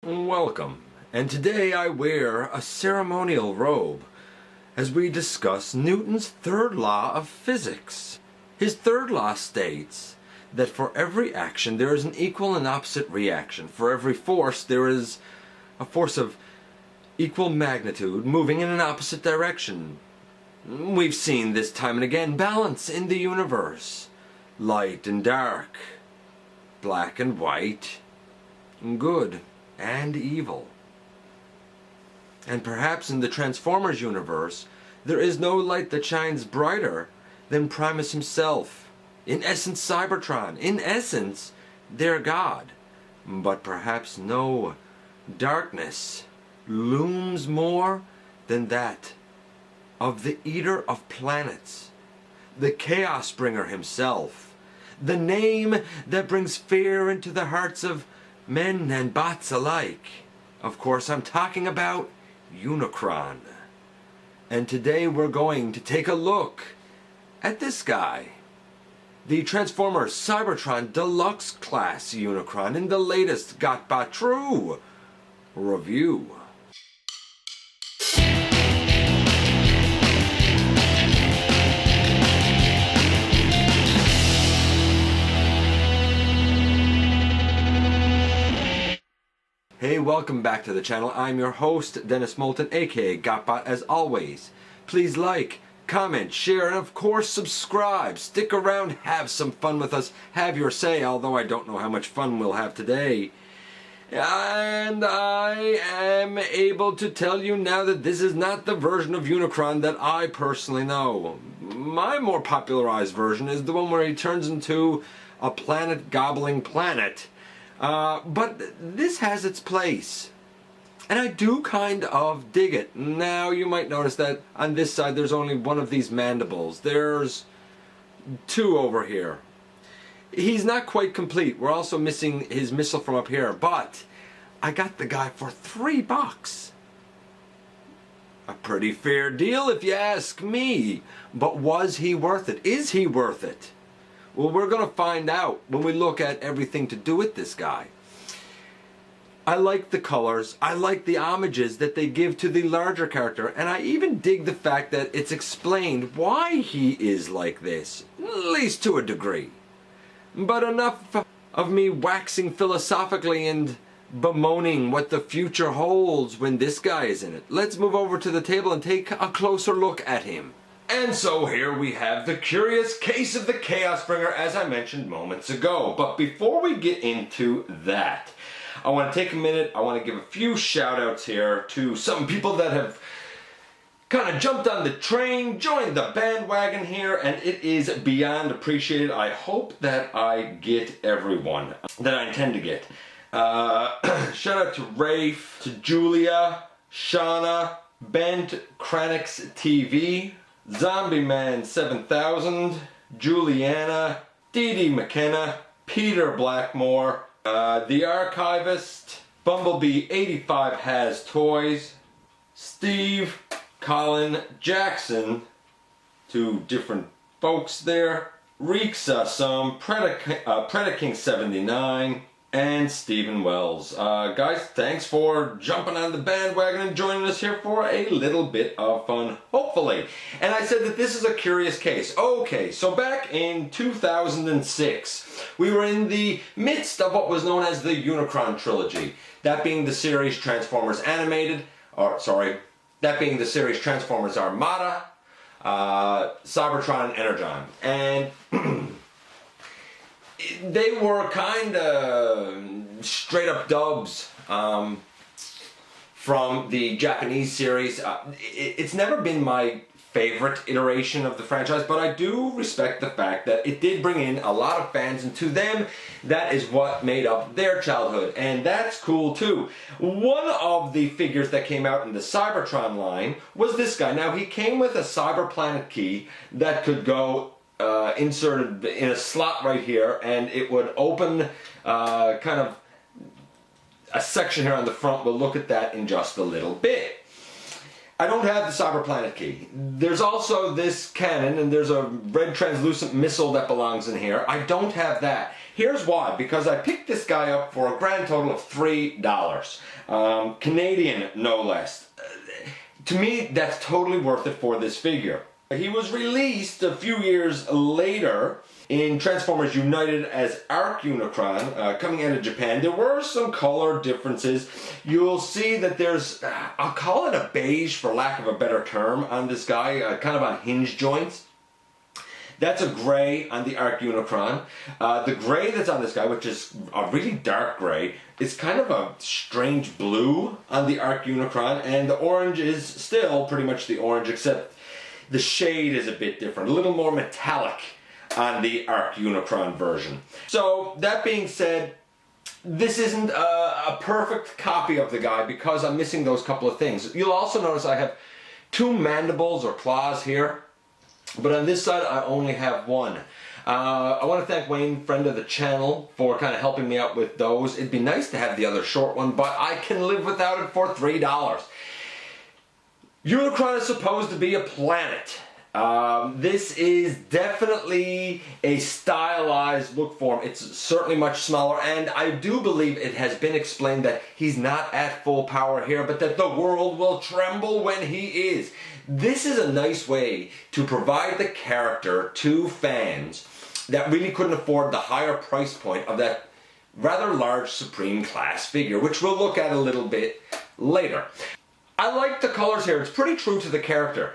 Welcome, and today I wear a ceremonial robe as we discuss Newton's third law of physics. His third law states that for every action there is an equal and opposite reaction. For every force there is a force of equal magnitude moving in an opposite direction. We've seen this time and again balance in the universe. Light and dark, black and white, good and evil. And perhaps in the Transformers universe, there is no light that shines brighter than Primus himself. In essence, Cybertron. In essence, their god. But perhaps no darkness looms more than that of the Eater of Planets, the Chaos Bringer himself, the name that brings fear into the hearts of men and bots alike. Of course, I'm talking about Unicron. And today we're going to take a look at this guy, the Transformers Cybertron Deluxe Class Unicron in the latest GotBot True review. Hey, welcome back to the channel. I'm your host, Dennis Moulton, aka GotBot, as always. Please like, comment, share, and of course subscribe. Stick around, have some fun with us, have your say, although I don't know how much fun we'll have today. And I am able to tell you now that this is not the version of Unicron that I personally know. My more popularized version is the one where he turns into a planet-gobbling planet. But this has its place, and I do kind of dig it. Now you might notice that on this side there's only one of these mandibles. There's two over here. He's not quite complete. We're also missing his missile from up here, but I got the guy for $3. A pretty fair deal if you ask me. But was he worth it? Is he worth it? Well, we're going to find out when we look at everything to do with this guy. I like the colors, I like the homages that they give to the larger character, and I even dig the fact that it's explained why he is like this, at least to a degree. But enough of me waxing philosophically and bemoaning what the future holds when this guy is in it. Let's move over to the table and take a closer look at him. And so here we have the curious case of the Chaos Bringer, as I mentioned moments ago. But before we get into that, I want to take a minute, I want to give a few shout outs here to some people that have kind of jumped on the train, joined the bandwagon here, and it is beyond appreciated. I hope that I get everyone that I intend to get. Shout out to Rafe, to Julia, Shauna, Bent Cranix TV, Zombie Man 7000, Juliana, Dee Dee McKenna, Peter Blackmore, The Archivist, Bumblebee 85 Has Toys, Steve, Colin, Jackson, two different folks there, Reeksa some, Predaking 79, and Stephen Wells. Guys, thanks for jumping on the bandwagon and joining us here for a little bit of fun, hopefully. And I said that this is a curious case. Okay, so back in 2006, we were in the midst of what was known as the Unicron trilogy. That being the series Transformers Animated, that being the series Transformers Armada, Cybertron and Energon. And they were kind of straight up dubs from the Japanese series. It's never been my favorite iteration of the franchise, but I do respect the fact that it did bring in a lot of fans, and to them, that is what made up their childhood, and that's cool too. One of the figures that came out in the Cybertron line was this guy. Now, he came with a Cyber Planet key that could go inserted in a slot right here, and it would open kind of a section here on the front. We'll look at that in just a little bit. I don't have the Cyber Planet key. There's also this cannon, and there's a red translucent missile that belongs in here. I don't have that. Here's why. Because I picked this guy up for a grand total of $3. Canadian, no less. To me, that's totally worth it for this figure. He was released a few years later in Transformers United as Unicron, coming out of Japan. There were some color differences. You'll see that there's, I'll call it a beige for lack of a better term on this guy, kind of on hinge joints. That's a gray on the Unicron. The gray that's on this guy, which is a really dark gray, is kind of a strange blue on the Unicron, and the orange is still pretty much the orange, except the shade is a bit different, a little more metallic on the Unicron version. So, that being said, this isn't a perfect copy of the guy because I'm missing those couple of things. You'll also notice I have 2 mandibles or claws here, but on this side I only have 1. I want to thank Wayne, friend of the channel, for kind of helping me out with those. It'd be nice to have the other short one, but I can live without it for $3. Unicron is supposed to be a planet. This is definitely a stylized look for him. It's certainly much smaller, and I do believe it has been explained that he's not at full power here, but that the world will tremble when he is. This is a nice way to provide the character to fans that really couldn't afford the higher price point of that rather large Supreme class figure, which we'll look at a little bit later. I like the colors here. It's pretty true to the character.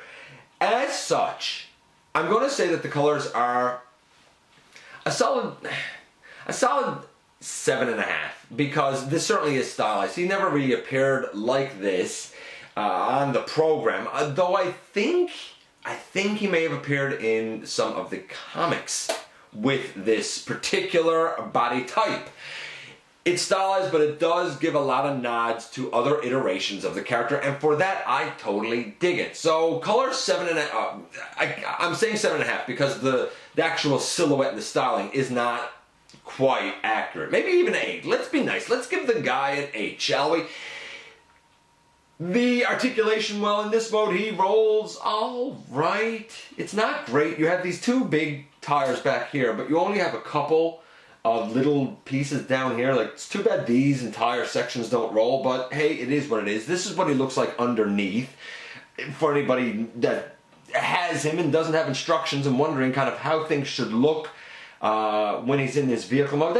As such, I'm going to say that the colors are a solid 7.5, because this certainly is stylized. He never really appeared like this on the program, though I think he may have appeared in some of the comics with this particular body type. It's stylized, but it does give a lot of nods to other iterations of the character, and for that, I totally dig it. So, color 7.5. I'm saying 7.5 because the actual silhouette and the styling is not quite accurate. Maybe even 8. Let's be nice. Let's give the guy an 8, shall we? The articulation, well, in this mode, he rolls all right. It's not great. You have these 2 big tires back here, but you only have a couple of little pieces down here. Like, it's too bad these entire sections don't roll, but hey, it is what it is. This is what he looks like underneath. For anybody that has him and doesn't have instructions and wondering kind of how things should look when he's in this vehicle mode,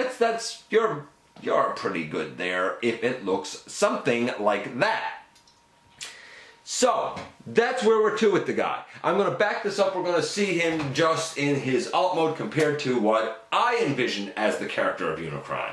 you're pretty good there if it looks something like that. So, that's where we're to with the guy. I'm going to back this up. We're going to see him just in his alt mode compared to what I envision as the character of Unicron.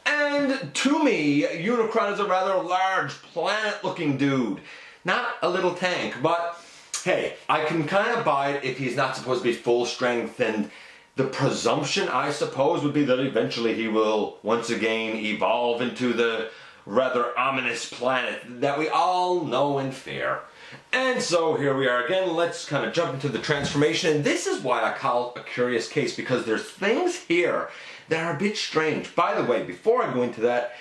And to me, Unicron is a rather large, planet-looking dude. Not a little tank, but hey, I can kind of buy it if he's not supposed to be full strength, and the presumption, I suppose, would be that eventually he will once again evolve into the rather ominous planet that we all know and fear. And so here we are again. Let's kind of jump into the transformation, and this is why I call it a curious case, because there's things here that are a bit strange. By the way, before I go into that,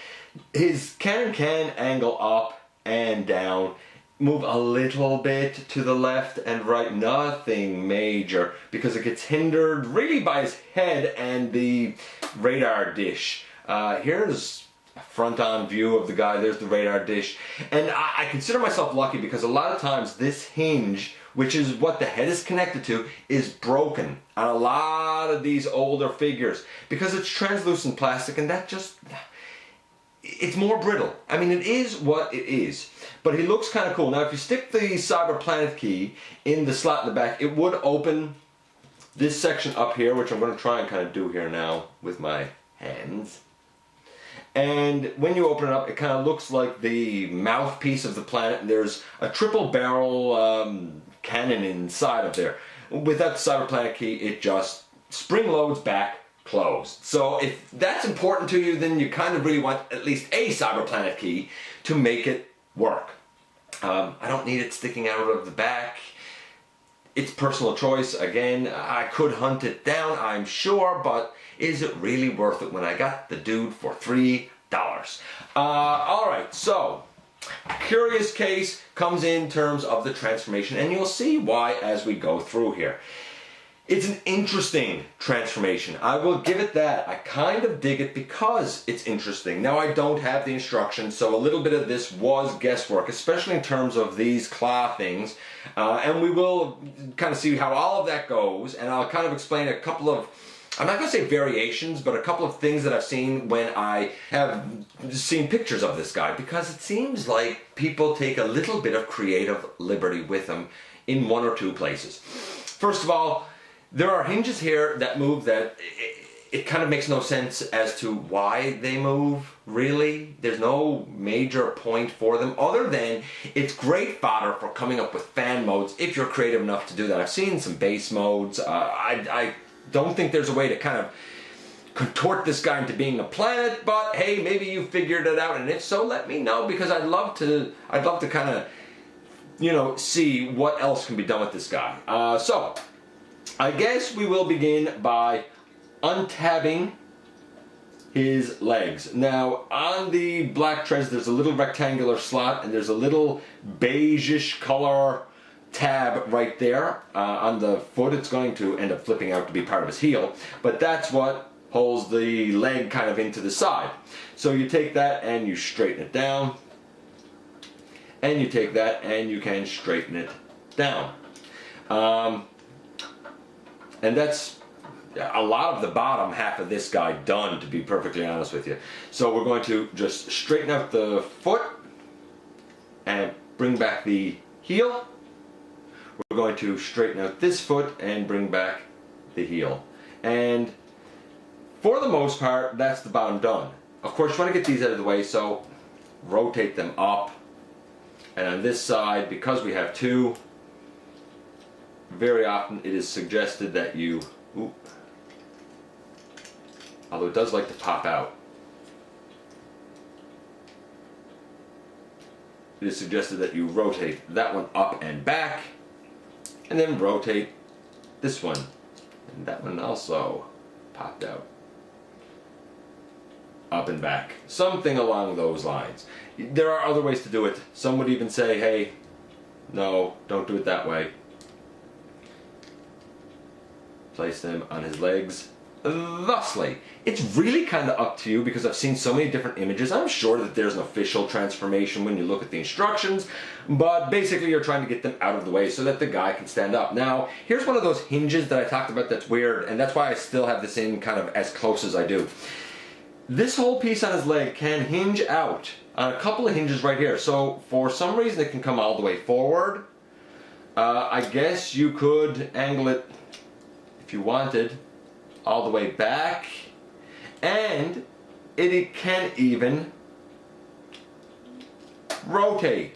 his can angle up and down, move a little bit to the left and right, nothing major, because it gets hindered really by his head and the radar dish. Here's a front-on view of the guy. There's the radar dish, and I consider myself lucky because a lot of times this hinge, which is what the head is connected to, is broken on a lot of these older figures because it's translucent plastic, and that just, it's more brittle. I mean, it is what it is, but he looks kind of cool. Now, if you stick the Cyber Planet key in the slot in the back, it would open this section up here, which I'm going to try and kind of do here now with my hands. And when you open it up, it kind of looks like the mouthpiece of the planet, and there's a triple barrel cannon inside of there. Without the Cyber Planet key, it just spring loads back closed. So if that's important to you, then you kind of really want at least a Cyber Planet key to make it work. I don't need it sticking out of the back. It's personal choice. Again, I could hunt it down, I'm sure, but is it really worth it when I got the dude for $3? Alright, so curious case comes in terms of the transformation, and you'll see why as we go through here. It's an interesting transformation. I will give it that. I kind of dig it because it's interesting. Now, I don't have the instructions, so a little bit of this was guesswork, especially in terms of these claw things. And we will kind of see how all of that goes, and I'll kind of explain a couple of, I'm not going to say variations, but a couple of things that I've seen when I have seen pictures of this guy, because it seems like people take a little bit of creative liberty with him in one or two places. First of all, there are hinges here that move that it kind of makes no sense as to why they move, really. There's no major point for them other than it's great fodder for coming up with fan modes if you're creative enough to do that. I've seen some base modes. I don't think there's a way to kind of contort this guy into being a planet, but hey, maybe you figured it out, and if so, let me know, because I'd love to kind of, you know, see what else can be done with this guy. So I guess we will begin by untabbing his legs. Now, on the black treads, there's a little rectangular slot, and there's a little beige-ish color tab right there. On the foot, it's going to end up flipping out to be part of his heel, but that's what holds the leg kind of into the side. So you take that and you straighten it down, and you take that and you can straighten it down. And that's a lot of the bottom half of this guy done, to be perfectly honest with you. So we're going to just straighten out the foot and bring back the heel. We're going to straighten out this foot and bring back the heel. And for the most part, that's the bottom done. Of course, you want to get these out of the way, so rotate them up. And on this side, because we have two, very often it is suggested that you, although it does like to pop out, it is suggested that you rotate that one up and back, and then rotate this one, and that one also popped out, up and back, something along those lines. There are other ways to do it. Some would even say, hey, no, don't do it that way. Place them on his legs thusly. It's really kind of up to you, because I've seen so many different images. I'm sure that there's an official transformation when you look at the instructions, but basically you're trying to get them out of the way so that the guy can stand up. Now, here's one of those hinges that I talked about that's weird, and that's why I still have this in kind of as close as I do. This whole piece on his leg can hinge out on a couple of hinges right here. So for some reason it can come all the way forward. I guess you could angle it, if you wanted, all the way back, and it can even rotate.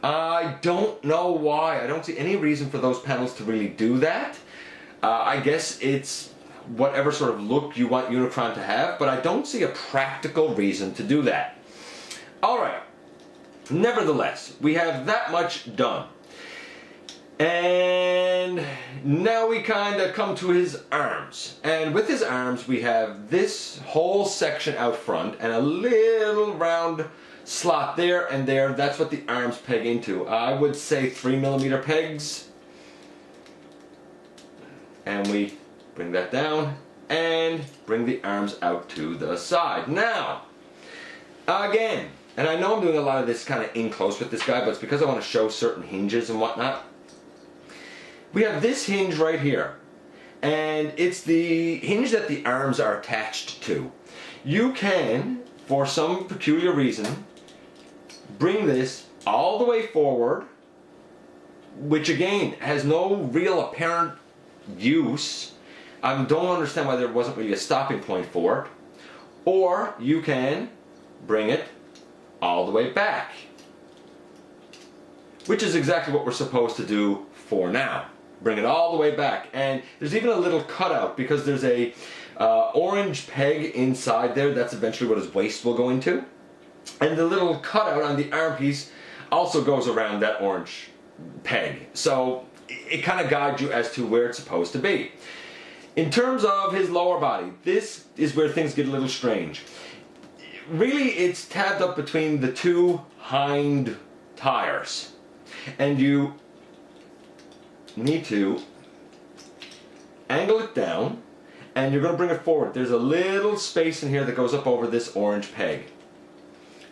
I don't know why. I don't see any reason for those panels to really do that. I guess it's whatever sort of look you want Unicron to have, but I don't see a practical reason to do that. Alright, nevertheless, we have that much done. And now we kind of come to his arms. And with his arms, we have this whole section out front and a little round slot there and there. That's what the arms peg into. I would say 3mm pegs. And we bring that down and bring the arms out to the side. Now, again, and I know I'm doing a lot of this kind of in close with this guy, but it's because I want to show certain hinges and whatnot. We have this hinge right here, and it's the hinge that the arms are attached to. You can, for some peculiar reason, bring this all the way forward, which again has no real apparent use. I don't understand why there wasn't really a stopping point for it. Or you can bring it all the way back, which is exactly what we're supposed to do for now. Bring it all the way back, and there's even a little cutout because there's a orange peg inside there. That's eventually what his waist will go into, and the little cutout on the arm piece also goes around that orange peg, so it kind of guides you as to where it's supposed to be. In terms of his lower body, this is where things get a little strange. really it's tabbed up between the two hind tires. And you need to angle it down, and you're going to bring it forward. There's a little space in here that goes up over this orange peg.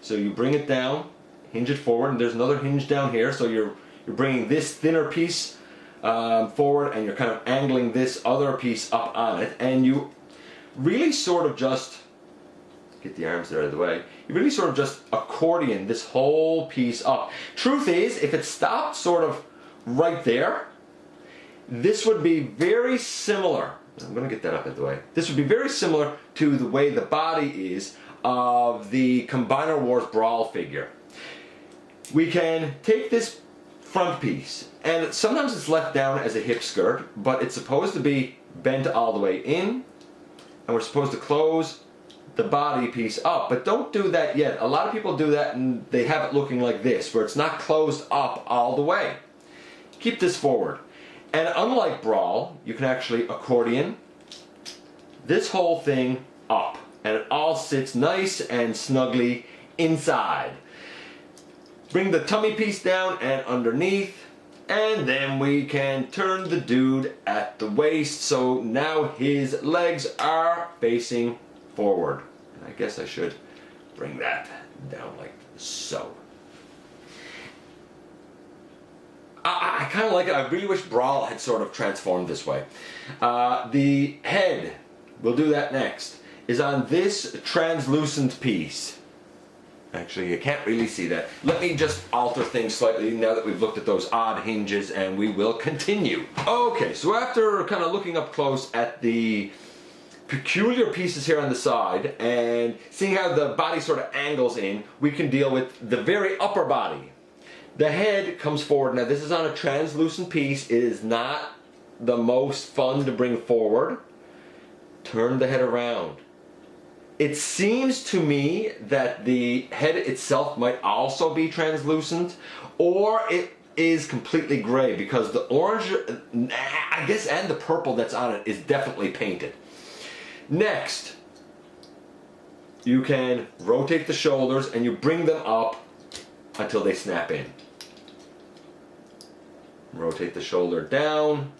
So you bring it down, hinge it forward, and there's another hinge down here, so you're bringing this thinner piece forward, and you're kind of angling this other piece up on it, and you really sort of just get the arms there out of the way. You really sort of just accordion this whole piece up. Truth is, if it stopped sort of right there, this would be very similar. I'm going to get that up out of the way. This would be very similar to the way the body is of the Combiner Wars Brawl figure. We can take this front piece, and sometimes it's left down as a hip skirt, but it's supposed to be bent all the way in, and we're supposed to close the body piece up, but don't do that yet. A lot of people do that and they have it looking like this, where it's not closed up all the way. Keep this forward. And unlike Brawl, you can actually accordion this whole thing up, and it all sits nice and snugly inside. Bring the tummy piece down and underneath, and then we can turn the dude at the waist, so now his legs are facing forward. And I guess I should bring that down like so. I kind of like it. I really wish Brawl had sort of transformed this way. The head, we'll do that next, is on this translucent piece. Actually, you can't really see that. Let me just alter things slightly now that we've looked at those odd hinges, and we will continue. Okay, so after kind of looking up close at the peculiar pieces here on the side and seeing how the body sort of angles in, we can deal with the very upper body. The head comes forward. Now this is on a translucent piece. It is not the most fun to bring forward. Turn the head around. It seems to me that the head itself might also be translucent, or it is completely gray, because the orange, I guess, and the purple that's on it is definitely painted. Next, you can rotate the shoulders and you bring them up until they snap in. Rotate the shoulder down,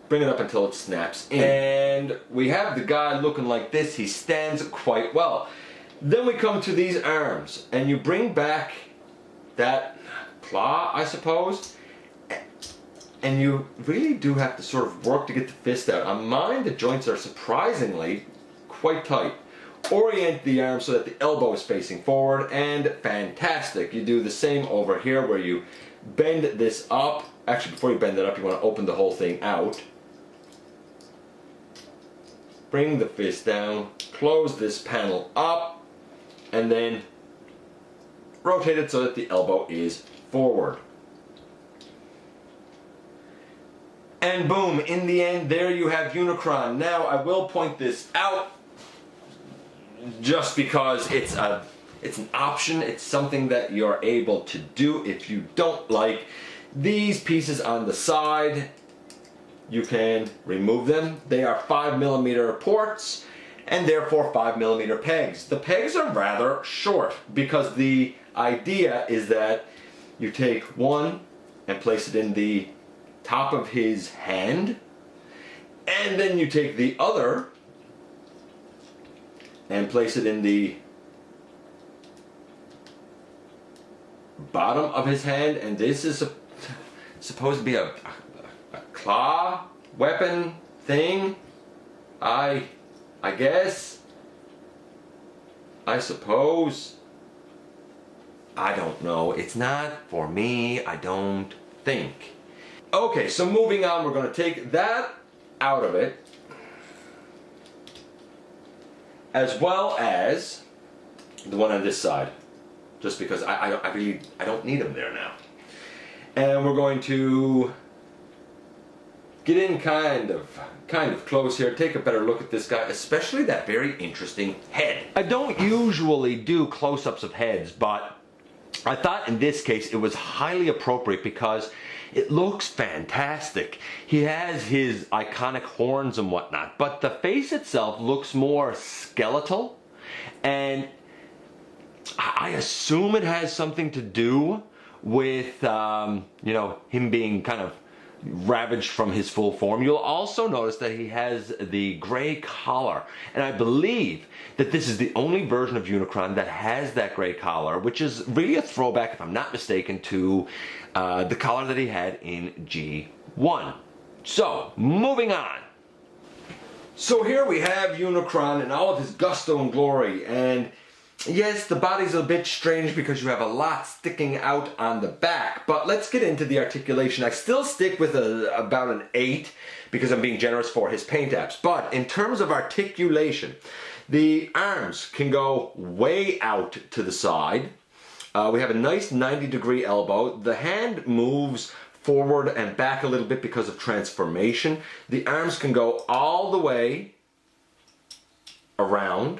bring it up until it snaps in. And we have the guy looking like this. He stands quite well. Then we come to these arms, and you bring back that claw, I suppose, and you really do have to sort of work to get the fist out. On mine, the joints are surprisingly quite tight. Orient the arm so that the elbow is facing forward, and fantastic. You do the same over here where you bend this up. Actually, before you bend it up, you want to open the whole thing out. Bring the fist down, close this panel up, and then rotate it so that the elbow is forward. And boom, in the end, there you have Unicron. Now, I will point this out just because it's an option. It's something that you're able to do if you don't like these pieces on the side. You can remove them. They are 5mm ports and therefore 5mm pegs. The pegs are rather short because the idea is that you take one and place it in the top of his hand, and then you take the other and place it in the bottom of his hand, and this is supposed to be a claw weapon thing. I guess, I suppose, I don't know. It's not for me, I don't think. Okay, so moving on, we're going to take that out of it, as well as the one on this side, just because I don't need them there now. And we're going to get in kind of close here, take a better look at this guy, especially that very interesting head. I don't usually do close-ups of heads, but I thought in this case it was highly appropriate because it looks fantastic. He has his iconic horns and whatnot, but the face itself looks more skeletal And I assume it has something to do with, you know, him being kind of ravaged from his full form. You'll also notice that he has the gray collar, and I believe that this is the only version of Unicron that has that gray collar, which is really a throwback, if I'm not mistaken, to the collar that he had in G1. So, moving on. So here we have Unicron in all of his gusto and glory, and yes, the body's a bit strange because you have a lot sticking out on the back, but let's get into the articulation. I still stick with about an 8 because I'm being generous for his paint apps, but in terms of articulation, the arms can go way out to the side. We have a nice 90-degree elbow. The hand moves forward and back a little bit because of transformation. The arms can go all the way around.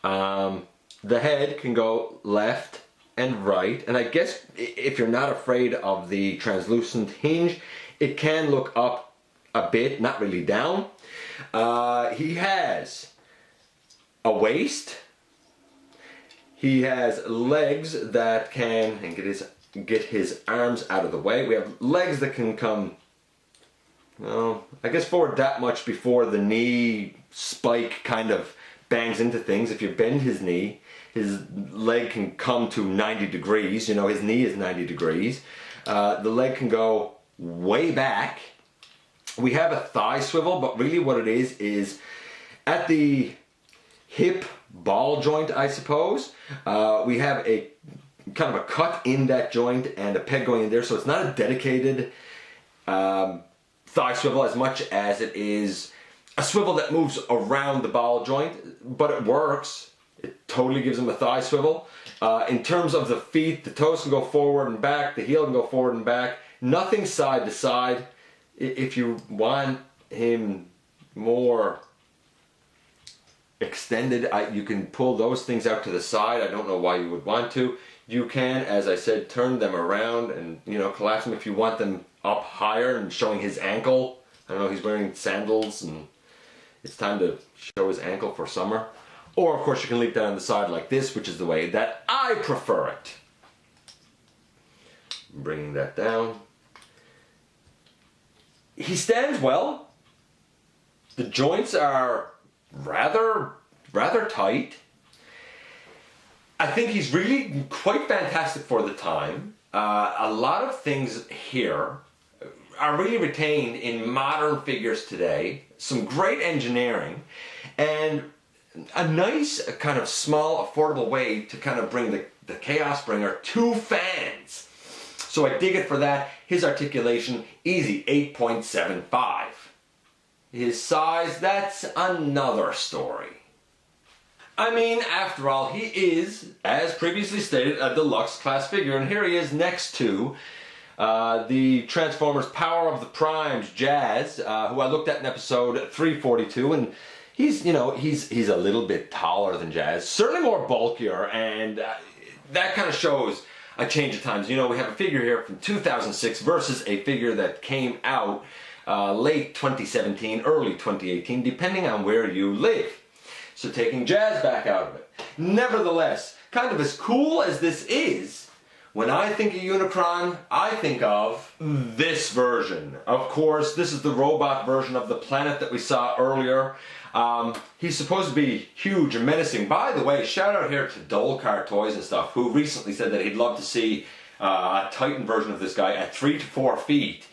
The head can go left and right, and I guess if you're not afraid of the translucent hinge, it can look up a bit, not really down. He has a waist. He has legs that can, and get his arms out of the way. We have legs that can come, well, I guess forward that much before the knee spike kind of bangs into things. If you bend his knee, his leg can come to 90 degrees. You know, his knee is 90 degrees. The leg can go way back. We have a thigh swivel, but really what it is at the hip ball joint, I suppose. We have a kind of a cut in that joint and a peg going in there, so it's not a dedicated thigh swivel as much as it is a swivel that moves around the ball joint, but it works. It totally gives him a thigh swivel. In terms of the feet, the toes can go forward and back, the heel can go forward and back, nothing side to side. If you want him more extended, you can pull those things out to the side. I don't know why you would want to. You can, as I said, turn them around and, you know, collapse them if you want them up higher and showing his ankle. I don't know, he's wearing sandals and it's time to show his ankle for summer. Or, of course, you can leap down the side like this, which is the way that I prefer it. Bringing that down. He stands well. The joints are rather tight. I think he's really quite fantastic for the time. A lot of things here are really retained in modern figures today. Some great engineering and a nice kind of small affordable way to kind of bring the Chaos Bringer to fans. So I dig it for that. His articulation, easy, 8.75. His size, that's another story. I mean, after all, he is, as previously stated, a deluxe class figure, and here he is next to the Transformers Power of the Primes, Jazz, who I looked at in episode 342, and he's, you know, he's a little bit taller than Jazz, certainly more bulkier, and that kind of shows a change of times. You know, we have a figure here from 2006 versus a figure that came out late 2017, early 2018, depending on where you live. So taking Jazz back out of it. Nevertheless, kind of as cool as this is, when I think of Unicron, I think of this version. Of course, this is the robot version of the planet that we saw earlier. He's supposed to be huge and menacing. By the way, shout out here to Dolcar Toys and stuff, who recently said that he'd love to see a Titan version of this guy at 3 to 4 feet.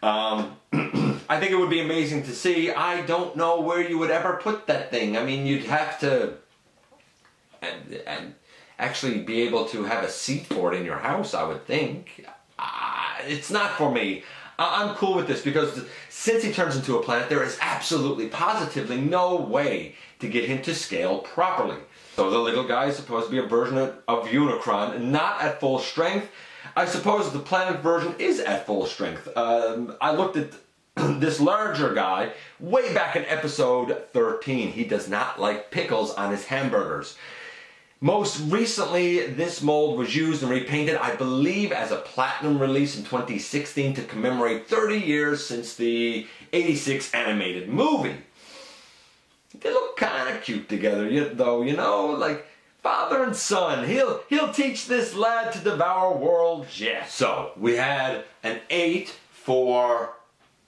I think it would be amazing to see. I don't know where you would ever put that thing. I mean, you'd have to and actually be able to have a seat for it in your house, I would think. It's not for me. I'm cool with this because since he turns into a planet, there is absolutely, positively no way to get him to scale properly. So the little guy is supposed to be a version of Unicron, not at full strength. I suppose the planet version is at full strength. I looked at this larger guy way back in episode 13. He does not like pickles on his hamburgers. Most recently, this mold was used and repainted, I believe, as a platinum release in 2016 to commemorate 30 years since the '86 animated movie. they look kind of cute together, though, you know, like father and son. He'll teach this lad to devour worlds. Yeah. So we had an 8 for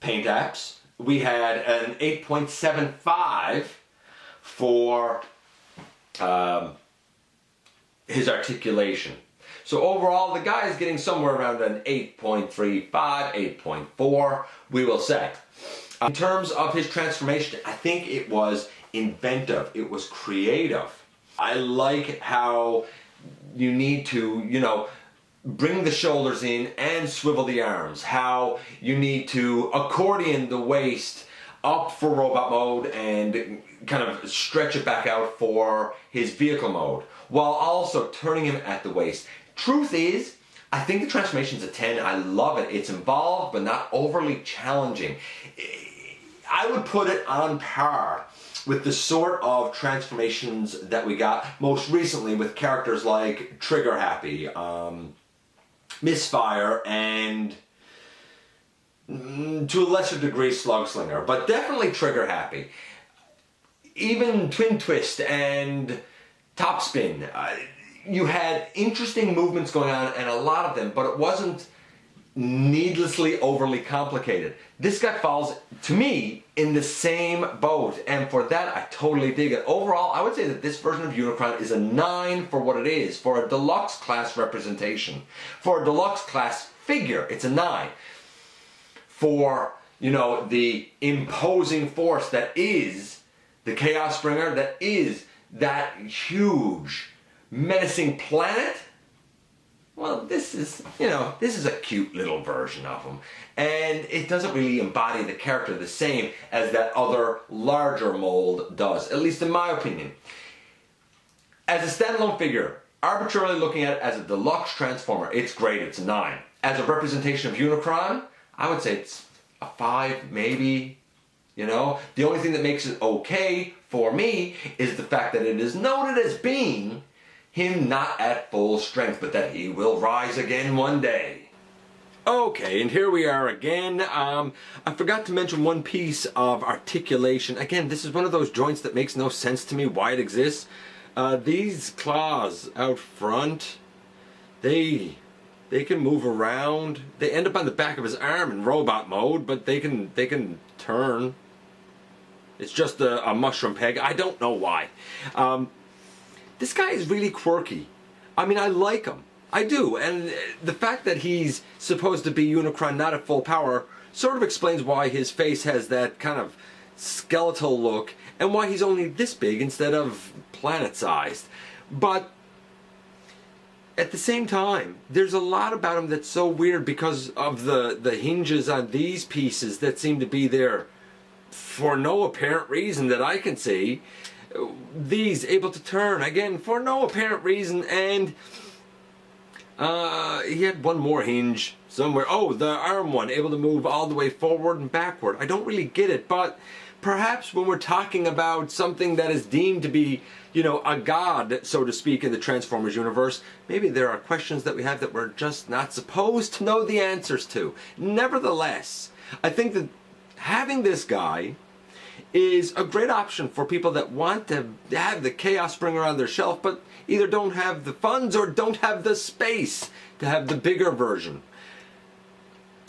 paint apps. We had an 8.75 for his articulation. So overall, the guy is getting somewhere around an 8.35, 8.4, we will say. In terms of his transformation, I think it was inventive. It was creative. I like how you need to, you know, bring the shoulders in and swivel the arms. How you need to accordion the waist up for robot mode and kind of stretch it back out for his vehicle mode, while also turning him at the waist. Truth is, I think the transformation's a 10. I love it. It's involved, but not overly challenging. I would put it on par with the sort of transformations that we got most recently with characters like Trigger Happy, Misfire, and to a lesser degree Slug Slinger, but definitely Trigger Happy. Even Twin Twist and Top Spin. You had interesting movements going on, and a lot of them, but it wasn't needlessly overly complicated. This guy falls, to me, in the same boat, and for that I totally dig it. Overall, I would say that this version of Unicron is a 9 for what it is, for a deluxe class representation. For a deluxe class figure, it's a 9. For, you know, the imposing force that is the Chaos Springer, that is that huge menacing planet, well, this is, you know, this is a cute little version of him, and it doesn't really embody the character the same as that other larger mold does, at least in my opinion. As a standalone figure, arbitrarily looking at it as a deluxe Transformer, it's great, it's a 9. As a representation of Unicron, I would say it's a 5, maybe. You know, the only thing that makes it okay for me is the fact that it is noted as being him not at full strength, but that he will rise again one day. Okay, and here we are again. I forgot to mention one piece of articulation. Again, this is one of those joints that makes no sense to me why it exists. These claws out front, they can move around. They end up on the back of his arm in robot mode, but they can turn. It's just a mushroom peg. I don't know why. This guy is really quirky. I mean, I like him. I do. And the fact that he's supposed to be Unicron not at full power sort of explains why his face has that kind of skeletal look and why he's only this big instead of planet-sized. But at the same time, there's a lot about him that's so weird because of the hinges on these pieces that seem to be there for no apparent reason that I can see. These able to turn, again, for no apparent reason, and he had one more hinge somewhere. Oh, the arm one, able to move all the way forward and backward. I don't really get it, but perhaps when we're talking about something that is deemed to be, you know, a god, so to speak, in the Transformers universe, maybe there are questions that we have that we're just not supposed to know the answers to. Nevertheless, I think that having this guy is a great option for people that want to have the Chaos Springer on their shelf, but either don't have the funds or don't have the space to have the bigger version.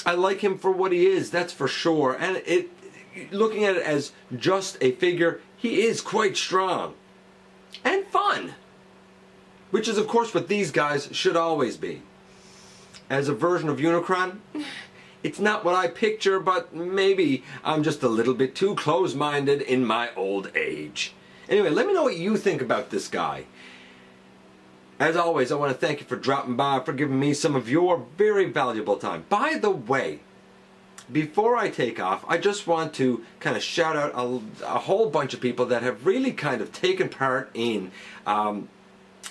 I like him for what he is, that's for sure. And looking at it as just a figure, he is quite strong and fun, which is of course what these guys should always be. As a version of Unicron, it's not what I picture, but maybe I'm just a little bit too close-minded in my old age. Anyway, let me know what you think about this guy. As always, I want to thank you for dropping by, for giving me some of your very valuable time. By the way, before I take off, I just want to kind of shout out a whole bunch of people that have really kind of taken part in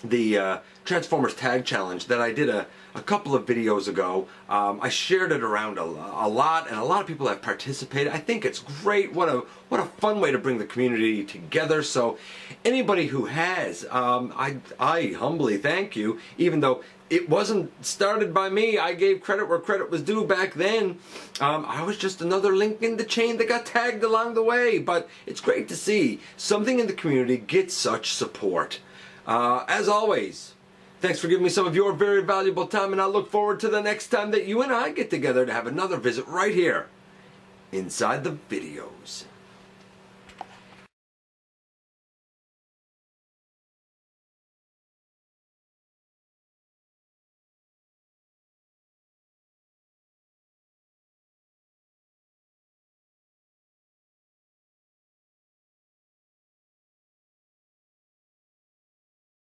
the Transformers Tag Challenge that I did a couple of videos ago. I shared it around a lot, and a lot of people have participated. I think it's great. What a fun way to bring the community together. So anybody who has, I humbly thank you, even though it wasn't started by me. I gave credit where credit was due back then. I was just another link in the chain that got tagged along the way. But it's great to see something in the community get such support. As always, thanks for giving me some of your very valuable time, and I look forward to the next time that you and I get together to have another visit right here inside the videos.